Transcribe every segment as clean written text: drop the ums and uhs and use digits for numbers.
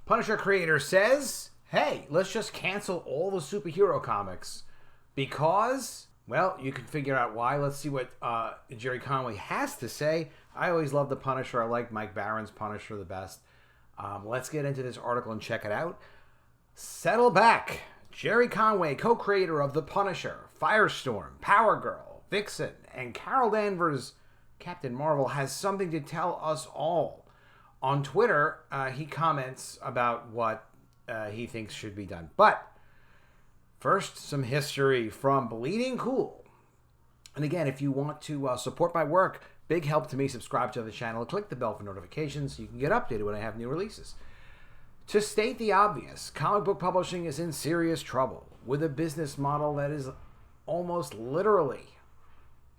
Punisher creator says, hey, let's just cancel all the superhero comics because, well, you can figure out why. Let's see what Gerry Conway has to say. I always love the Punisher. I like Mike Barron's Punisher the best. Let's get into this article and check it out. Settle back. Gerry Conway, co-creator of The Punisher, Firestorm, Power Girl, Vixen, and Carol Danvers' Captain Marvel, has something to tell us all. On Twitter, he comments about what he thinks should be done. But first, some history from Bleeding Cool. And again, if you want to support my work, big help to me, subscribe to the channel, click the bell for notifications so you can get updated when I have new releases. To state the obvious, comic book publishing is in serious trouble with a business model that is almost literally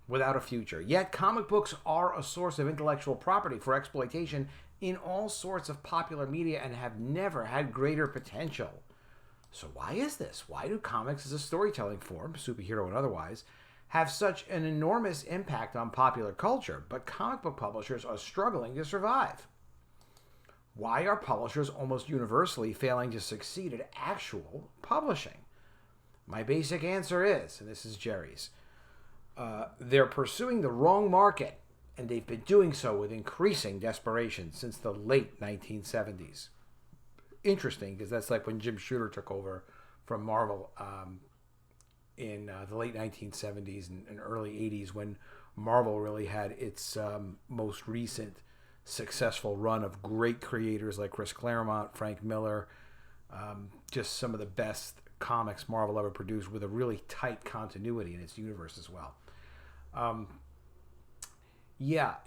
without a future. Yet comic books are a source of intellectual property for exploitation in all sorts of popular media and have never had greater potential. So why is this? Why do comics as a storytelling form, superhero and otherwise, have such an enormous impact on popular culture, but comic book publishers are struggling to survive? Why are publishers almost universally failing to succeed at actual publishing? My basic answer is, and this is Gerry's, they're pursuing the wrong market, and they've been doing so with increasing desperation since the late 1970s. Interesting, because that's like when Jim Shooter took over from Marvel in the late 1970s and early 80s, when Marvel really had its most recent successful run of great creators like Chris Claremont, Frank Miller, just some of the best comics Marvel ever produced with a really tight continuity in its universe as well.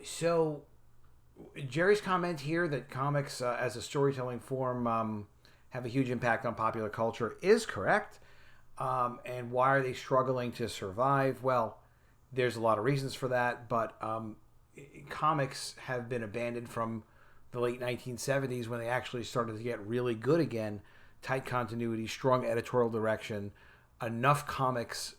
So Gerry's comment here that comics as a storytelling form have a huge impact on popular culture is correct. And why are they struggling to survive? Well, there's a lot of reasons for that, but comics have been abandoned from the late 1970s when they actually started to get really good again. Tight continuity, strong editorial direction, enough comics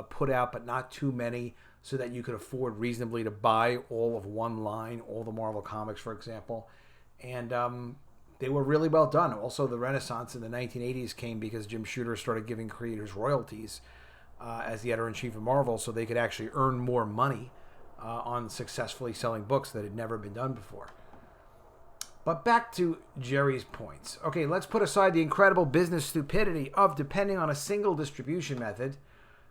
put out, but not too many, so that you could afford reasonably to buy all of one line, all the Marvel comics, for example. And they were really well done. Also, the Renaissance in the 1980s came because Jim Shooter started giving creators royalties as the editor-in-chief of Marvel, so they could actually earn more money on successfully selling books that had never been done before. But back to Gerry's points. Okay, let's put aside the incredible business stupidity of depending on a single distribution method,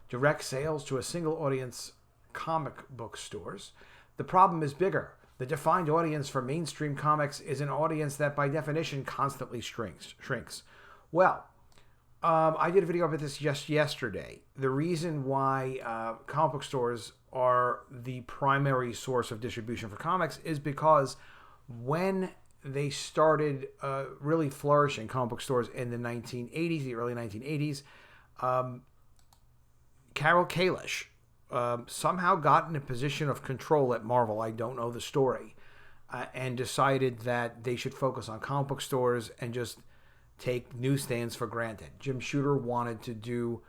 direct sales to a single audience comic book stores. The problem is bigger. The defined audience for mainstream comics is an audience that by definition constantly shrinks. Well, I did a video about this just yesterday. The reason why comic book stores are the primary source of distribution for comics is because when they started really flourishing, comic book stores in the 1980s, the early 1980s, Carol Kalish somehow got in a position of control at Marvel. I don't know the story. And decided that they should focus on comic book stores and just take newsstands for granted. Jim Shooter wanted to do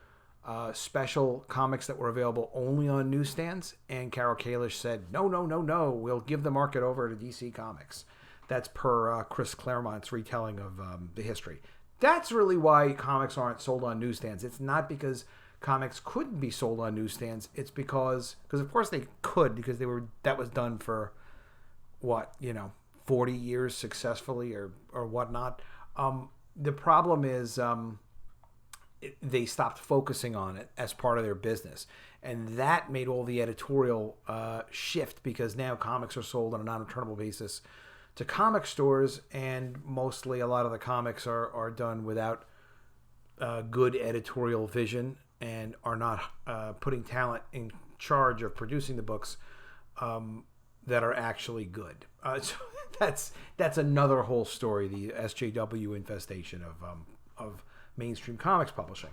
special comics that were available only on newsstands, and Carol Kalish said, no, we'll give the market over to DC Comics. That's per Chris Claremont's retelling of the history. That's really why comics aren't sold on newsstands. It's not because comics couldn't be sold on newsstands. It's because of course they could, because that was done for 40 years successfully or whatnot. The problem is they stopped focusing on it as part of their business, and that made all the editorial shift, because now comics are sold on a non-returnable basis to comic stores, and mostly a lot of the comics are done without good editorial vision and are not putting talent in charge of producing the books that are actually good. So that's another whole story, the SJW infestation of mainstream comics publishing.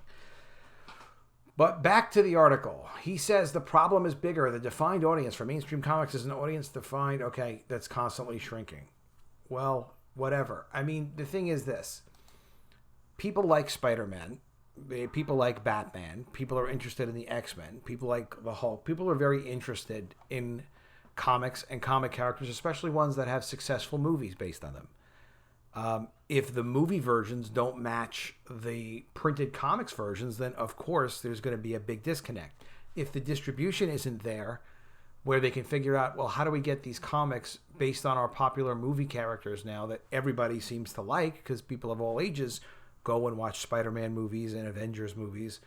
But back to the article. He says the problem is bigger. The defined audience for mainstream comics is an audience defined, that's constantly shrinking. Well, whatever. I mean, the thing is this. People like Spider-Man. People like Batman. People are interested in the X-Men. People like the Hulk. People are very interested in comics and comic characters, especially ones that have successful movies based on them. If the movie versions don't match the printed comics versions, then of course there's going to be a big disconnect. If the distribution isn't there, where they can figure out, well, how do we get these comics based on our popular movie characters now that everybody seems to like, because people of all ages go and watch Spider-Man movies and Avengers movies,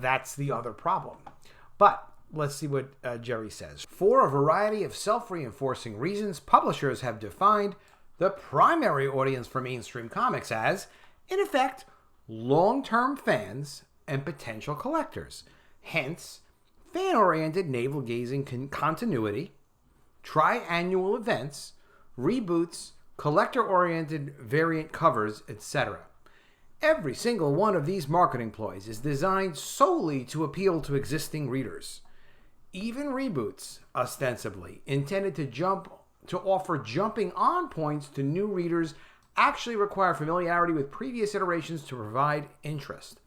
that's the other problem. But let's see what Gerry says. For a variety of self-reinforcing reasons, publishers have defined the primary audience for mainstream comics as, in effect, long-term fans and potential collectors. Hence, fan-oriented navel-gazing continuity, tri-annual events, reboots, collector-oriented variant covers, etc. Every single one of these marketing ploys is designed solely to appeal to existing readers. Even reboots, ostensibly intended to offer jumping on points to new readers, actually require familiarity with previous iterations to provide interest.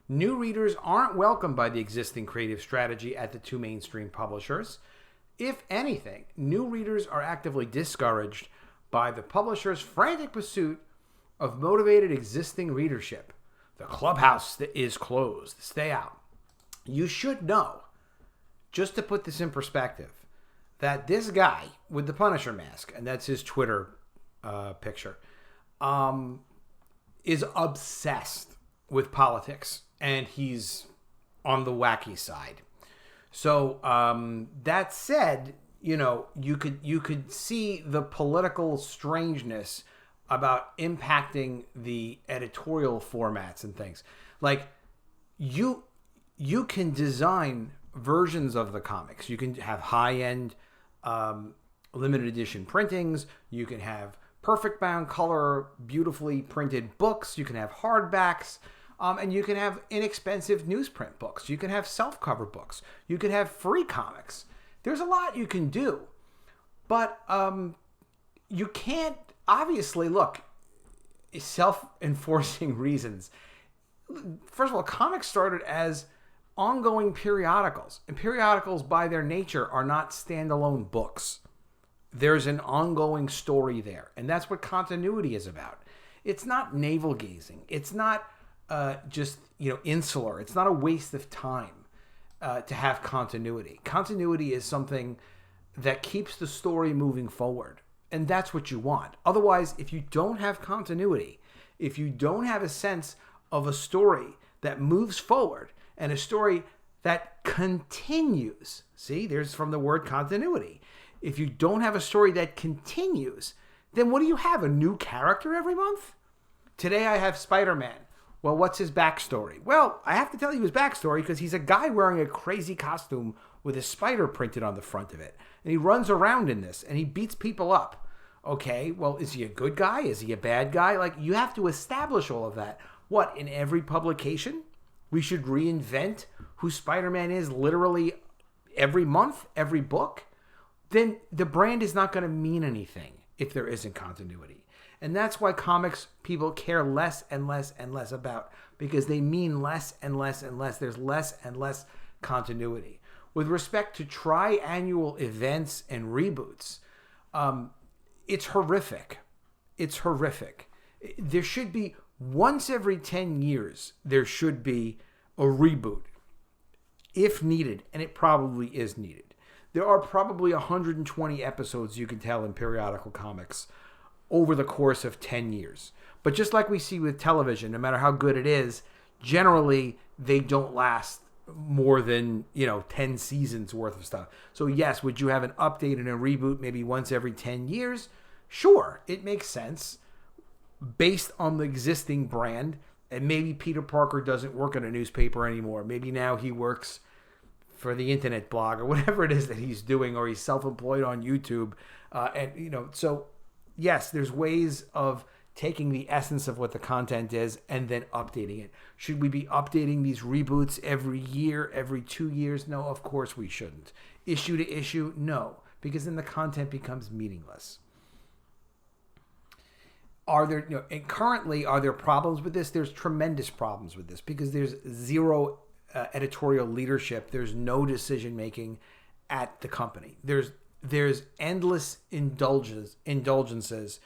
New readers aren't welcomed by the existing creative strategy at the two mainstream publishers. If anything, new readers are actively discouraged by the publisher's frantic pursuit of motivated existing readership. The clubhouse is closed. Stay out. You should know, just to put this in perspective, that this guy with the Punisher mask, and that's his Twitter picture, is obsessed with politics, and he's on the wacky side. So that said, you could see the political strangeness about impacting the editorial formats and things. Like you can design versions of the comics. You can have high-end limited edition printings. You can have perfect bound color, beautifully printed books. You can have hardbacks. And you can have inexpensive newsprint books. You can have self-cover books. You can have free comics. There's a lot you can do. But you can't, obviously, look, self-enforcing reasons. First of all, comics started as ongoing periodicals. And periodicals, by their nature, are not standalone books. There's an ongoing story there. And that's what continuity is about. It's not navel-gazing. It's not just insular. It's not a waste of time to have continuity. Continuity is something that keeps the story moving forward, and that's what you want. Otherwise, if you don't have continuity, if you don't have a sense of a story that moves forward and a story that continues, see, there's from the word continuity. If you don't have a story that continues, then what do you have? A new character every month? Today I have Spider-Man. Well, what's his backstory? Well, I have to tell you his backstory because he's a guy wearing a crazy costume with a spider printed on the front of it. And he runs around in this and he beats people up. Okay, well, is he a good guy? Is he a bad guy? Like, you have to establish all of that. What, in every publication? We should reinvent who Spider-Man is literally every month, every book? Then the brand is not going to mean anything if there isn't continuity. And that's why comics people care less and less and less about, because they mean less and less and less. There's less and less continuity. With respect to tri-annual events and reboots, it's horrific. It's horrific. There should be, once every 10 years, there should be a reboot, if needed, and it probably is needed. There are probably 120 episodes you can tell in periodical comics over the course of 10 years. But just like we see with television, no matter how good it is, generally they don't last more than, 10 seasons worth of stuff. So yes, would you have an update and a reboot maybe once every 10 years? Sure, it makes sense based on the existing brand. And maybe Peter Parker doesn't work in a newspaper anymore. Maybe now he works for the internet blog or whatever it is that he's doing, or he's self-employed on YouTube. So yes, there's ways of taking the essence of what the content is and then updating it. Should we be updating these reboots every year, every 2 years? No, of course we shouldn't. Issue to issue? No, because then the content becomes meaningless. Are there problems with this? There's tremendous problems with this because there's zero editorial leadership. There's no decision making at the company. There's endless indulgences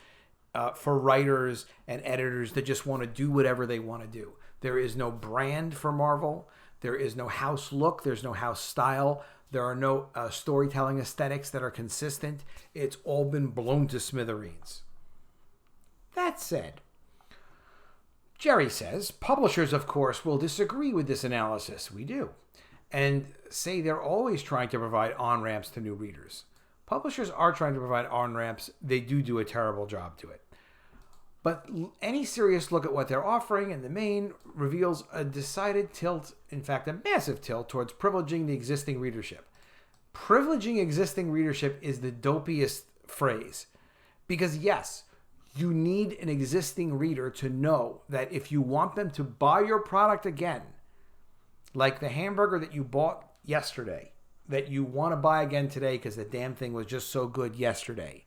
for writers and editors that just want to do whatever they want to do. There is no brand for Marvel. There is no house look. There's no house style. There are no storytelling aesthetics that are consistent. It's all been blown to smithereens. That said, Gerry says, publishers, of course, will disagree with this analysis. We do. And say they're always trying to provide on-ramps to new readers. Publishers are trying to provide on-ramps. They do a terrible job to it. But any serious look at what they're offering in the main reveals a decided tilt, in fact, a massive tilt towards privileging the existing readership. Privileging existing readership is the dopiest phrase. Because yes, you need an existing reader to know that if you want them to buy your product again, like the hamburger that you bought yesterday, that you want to buy again today because the damn thing was just so good yesterday,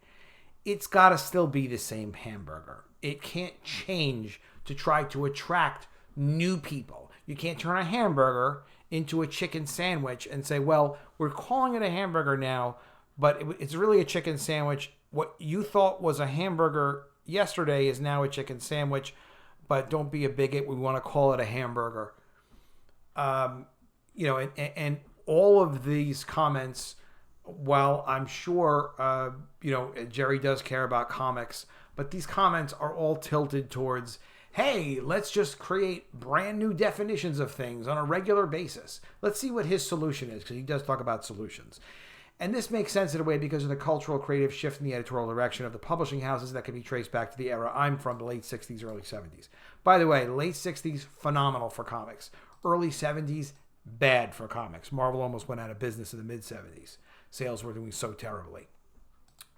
it's got to still be the same hamburger. It can't change to try to attract new people. You can't turn a hamburger into a chicken sandwich and say, well, we're calling it a hamburger now, but it's really a chicken sandwich. What you thought was a hamburger yesterday is now a chicken sandwich, but don't be a bigot. We want to call it a hamburger. And all of these comments, while I'm sure, Gerry does care about comics, but these comments are all tilted towards, hey, let's just create brand new definitions of things on a regular basis. Let's see what his solution is, because he does talk about solutions. And this makes sense in a way because of the cultural creative shift in the editorial direction of the publishing houses that can be traced back to the era I'm from, the late 60s, early 70s. By the way, late 60s, phenomenal for comics. Early 70s, bad for comics. Marvel almost went out of business in the mid-70s. Sales were doing so terribly.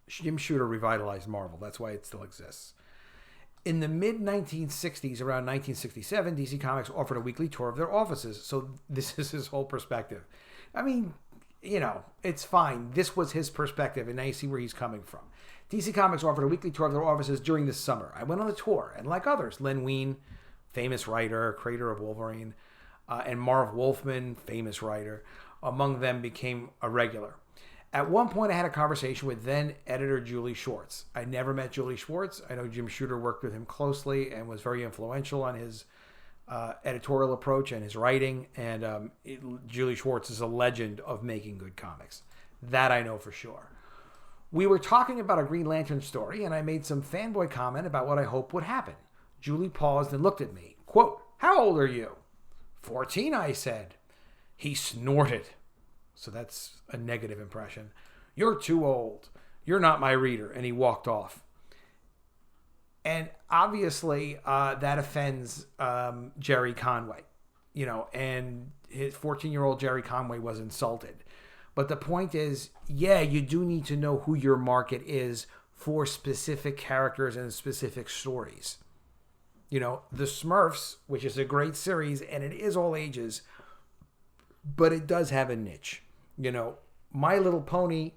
Jim Shooter revitalized Marvel. That's why it still exists. In the mid-1960s, around 1967, DC Comics offered a weekly tour of their offices. So this is his whole perspective. I mean, it's fine. This was his perspective, and now you see where he's coming from. DC Comics offered a weekly tour of their offices during the summer. I went on the tour, and like others, Len Wein, famous writer, creator of Wolverine, and Marv Wolfman, famous writer, among them became a regular. At one point, I had a conversation with then editor Julie Schwartz. I never met Julie Schwartz. I know Jim Shooter worked with him closely and was very influential on his editorial approach and his writing. And Julie Schwartz is a legend of making good comics. That I know for sure. We were talking about a Green Lantern story, and I made some fanboy comment about what I hoped would happen. Julie paused and looked at me. Quote, "How old are you?" 14, I said. He snorted. So that's a negative impression. "You're too old. You're not my reader." And he walked off. And obviously that offends Gerry Conway, and his 14-year-old Gerry Conway was insulted. But the point is, yeah, you do need to know who your market is for specific characters and specific stories. The Smurfs, which is a great series, and it is all ages, but it does have a niche. My Little Pony,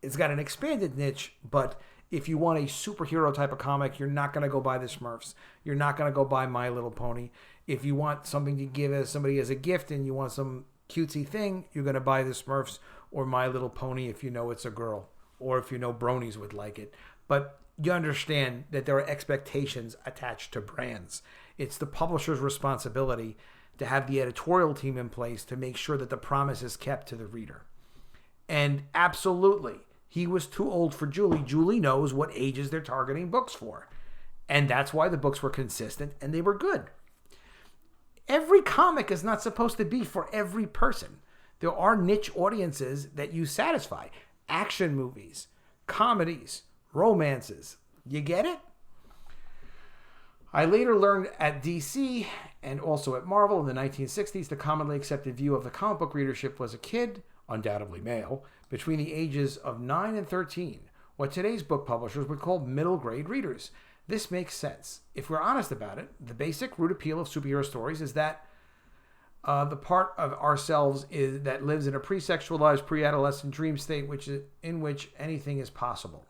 it's got an expanded niche, but if you want a superhero type of comic, you're not going to go buy the Smurfs. You're not going to go buy My Little Pony. If you want something to give as somebody as a gift and you want some cutesy thing, you're going to buy the Smurfs or My Little Pony if you know it's a girl, or if you know bronies would like it. But you understand that there are expectations attached to brands. It's the publisher's responsibility to have the editorial team in place to make sure that the promise is kept to the reader. And absolutely, he was too old for Julie. Julie knows what ages they're targeting books for. And that's why the books were consistent and they were good. Every comic is not supposed to be for every person. There are niche audiences that you satisfy. Action movies, comedies, romances. You get it? I later learned at DC and also at Marvel in the 1960s, the commonly accepted view of the comic book readership was a kid, undoubtedly male, between the ages of 9 and 13, what today's book publishers would call middle grade readers. This makes sense. If we're honest about it, the basic root appeal of superhero stories is that the part of ourselves that lives in a pre-sexualized, pre-adolescent dream state, in which anything is possible.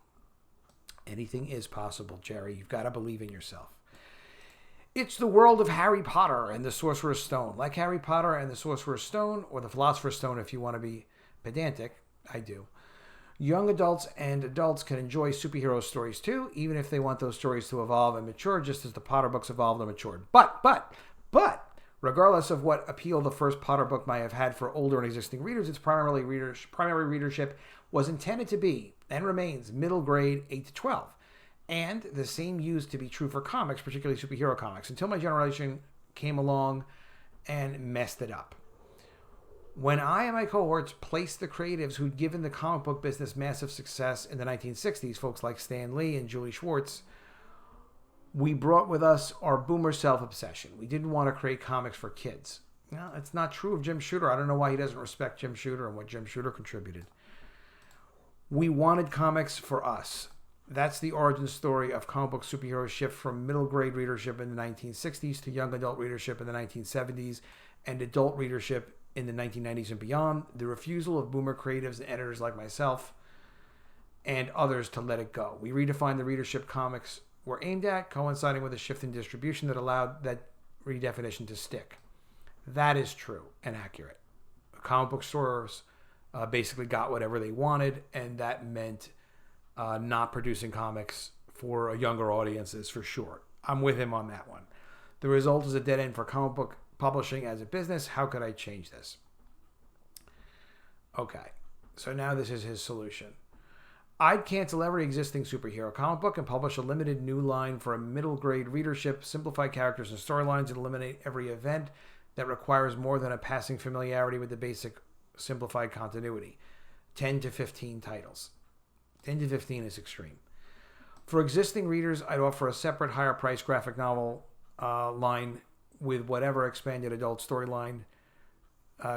Anything is possible, Gerry. You've got to believe in yourself. It's the world of Harry Potter and the Sorcerer's Stone. Like Harry Potter and the Sorcerer's Stone, or the Philosopher's Stone if you want to be pedantic, I do. Young adults and adults can enjoy superhero stories too, even if they want those stories to evolve and mature, just as the Potter books evolved and matured. But, regardless of what appeal the first Potter book might have had for older and existing readers, its primary readership was intended to be, and remains, middle grade 8 to 12. And the same used to be true for comics, particularly superhero comics, until my generation came along and messed it up. When I and my cohorts placed the creatives who'd given the comic book business massive success in the 1960s, folks like Stan Lee and Julie Schwartz, we brought with us our boomer self-obsession. We didn't want to create comics for kids. Now, it's not true of Jim Shooter. I don't know why he doesn't respect Jim Shooter and what Jim Shooter contributed. We wanted comics for us. That's the origin story of comic book superhero shift from middle grade readership in the 1960s to young adult readership in the 1970s and adult readership in the 1990s and beyond. The refusal of boomer creatives and editors like myself and others to let it go. We redefined the readership comics were aimed at, coinciding with a shift in distribution that allowed that redefinition to stick. That is true and accurate. Comic book stores basically got whatever they wanted, and that meant not producing comics for younger audiences for sure. I'm with him on that one. The result is a dead end for comic book publishing as a business. How could I change this? Okay, so now this is his solution. I'd cancel every existing superhero comic book and publish a limited new line for a middle grade readership, simplify characters and storylines, and eliminate every event that requires more than a passing familiarity with the basic simplified continuity. 10 to 15 titles. 10 to 15 is extreme. For existing readers, I'd offer a separate higher price graphic novel line with whatever expanded adult storyline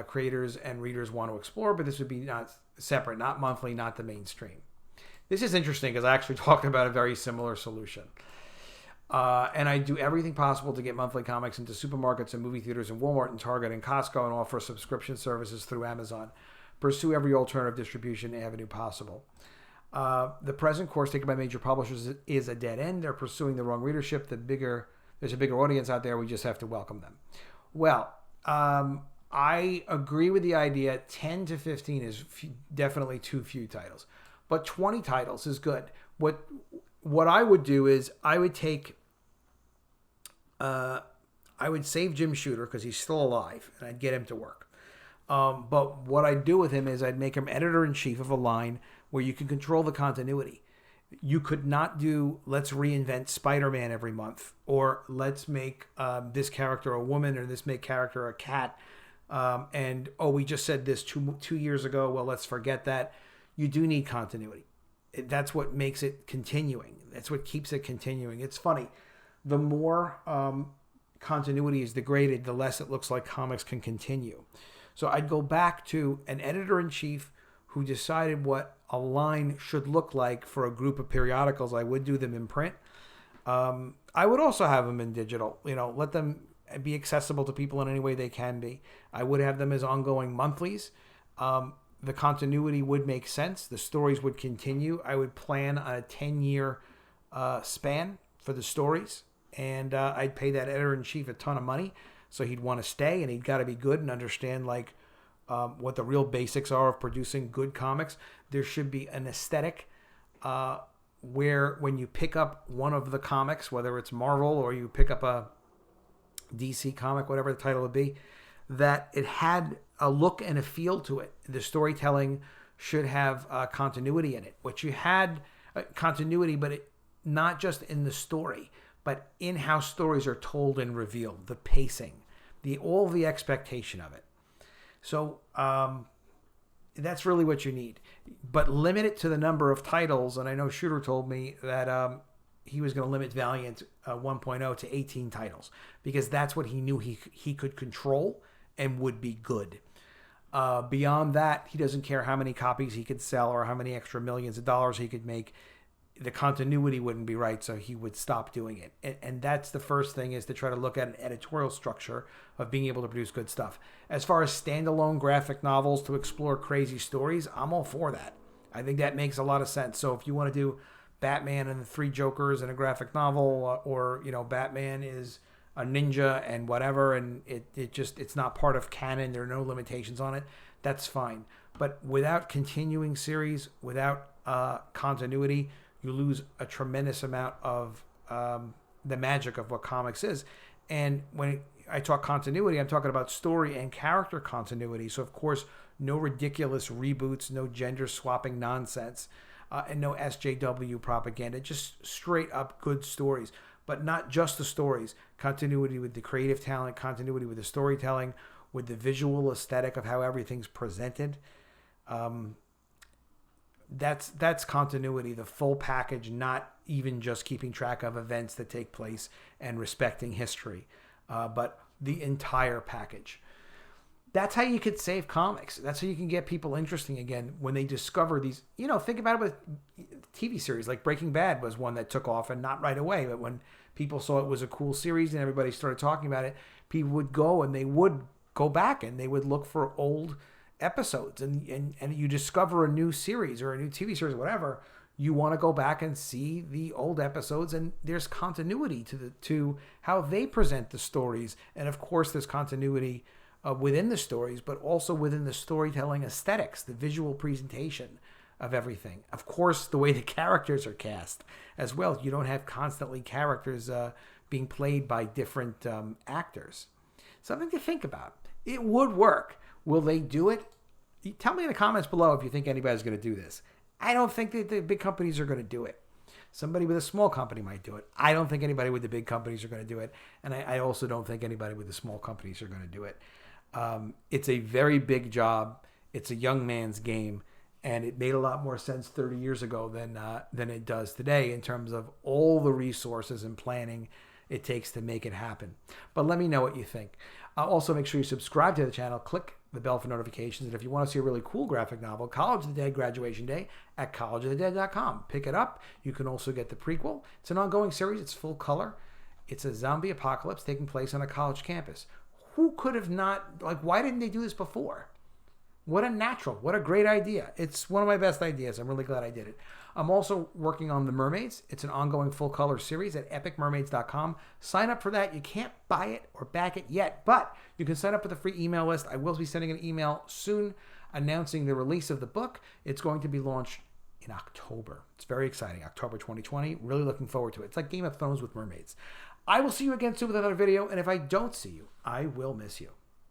creators and readers want to explore, but this would be not separate, not monthly, not the mainstream. This is interesting because I actually talked about a very similar solution. And I do everything possible to get monthly comics into supermarkets and movie theaters and Walmart and Target and Costco and offer subscription services through Amazon. Pursue every alternative distribution avenue possible. The present course taken by major publishers is a dead end. They're pursuing the wrong readership. There's a bigger audience out there. We just have to welcome them. Well, I agree with the idea. 10 to 15 is definitely too few titles. But 20 titles is good. What I would do is I would save Jim Shooter because he's still alive, and I'd get him to work. But what I'd do with him is I'd make him editor-in-chief of a line where you can control the continuity. You could not do, let's reinvent Spider-Man every month, or let's make this character a woman, or this make character a cat. We just said this two years ago. Well, let's forget that. You do need continuity. That's what makes it continuing. That's what keeps it continuing. It's funny. The more continuity is degraded, the less it looks like comics can continue. So I'd go back to an editor-in-chief who decided what a line should look like for a group of periodicals. I would do them in print. I would also have them in digital. Let them be accessible to people in any way they can be. I would have them as ongoing monthlies. The continuity would make sense. The stories would continue. I would plan on a 10-year span for the stories, and I'd pay that editor-in-chief a ton of money, so he'd want to stay, and he'd got to be good and understand what the real basics are of producing good comics. There should be an aesthetic where when you pick up one of the comics, whether it's Marvel or you pick up a DC comic, whatever the title would be, that it had a look and a feel to it. The storytelling should have continuity in it. What you had continuity, but not just in the story, but in how stories are told and revealed, the pacing, all the expectation of it. So that's really what you need. But limit it to the number of titles. And I know Shooter told me that he was going to limit Valiant 1.0 to 18 titles because that's what he knew he could control and would be good. Beyond that, he doesn't care how many copies he could sell or how many extra millions of dollars he could make. The continuity wouldn't be right, so he would stop doing it. And that's the first thing, is to try to look at an editorial structure of being able to produce good stuff. As far as standalone graphic novels to explore crazy stories, I'm all for that. I think that makes a lot of sense. So if you want to do Batman and the Three Jokers in a graphic novel, or Batman is a ninja and whatever, and it's not part of canon, there are no limitations on it, that's fine. But without continuing series, without continuity, you lose a tremendous amount of the magic of what comics is. And when I talk continuity, I'm talking about story and character continuity. So, of course, no ridiculous reboots, no gender swapping nonsense, and no SJW propaganda. Just straight up good stories. But not just the stories. Continuity with the creative talent, continuity with the storytelling, with the visual aesthetic of how everything's presented. That's continuity, the full package, not even just keeping track of events that take place and respecting history, but the entire package. That's how you could save comics. That's how you can get people interesting again when they discover these. Think about it with TV series like Breaking Bad was one that took off, and not right away, but when people saw it was a cool series and everybody started talking about it, people would go and they would go back and they would look for old episodes, and you discover a new series or a new TV series or whatever, you want to go back and see the old episodes, and there's continuity to how they present the stories. And of course there's continuity within the stories, but also within the storytelling aesthetics, the visual presentation of everything. Of course, the way the characters are cast as well. You don't have constantly characters being played by different actors. Something to think about. It would work. Will they do it? Tell me in the comments below if you think anybody's going to do this. I don't think that the big companies are going to do it. Somebody with a small company might do it. I don't think anybody with the big companies are going to do it. And I also don't think anybody with the small companies are going to do it. It's a very big job. It's a young man's game. And it made a lot more sense 30 years ago than it does today in terms of all the resources and planning it takes to make it happen. But let me know what you think. Also, make sure you subscribe to the channel. Click the bell for notifications. And if you want to see a really cool graphic novel, College of the Dead Graduation Day at collegeofthedead.com. Pick it up. You can also get the prequel. It's an ongoing series. It's full color. It's a zombie apocalypse taking place on a college campus. Who could have not, why didn't they do this before? What a great idea. It's one of my best ideas. I'm really glad I did it. I'm also working on The Mermaids. It's an ongoing full-color series at epicmermaids.com. Sign up for that. You can't buy it or back it yet, but you can sign up for the free email list. I will be sending an email soon announcing the release of the book. It's going to be launched in October. It's very exciting. October 2020. Really looking forward to it. It's like Game of Thrones with mermaids. I will see you again soon with another video, and if I don't see you, I will miss you.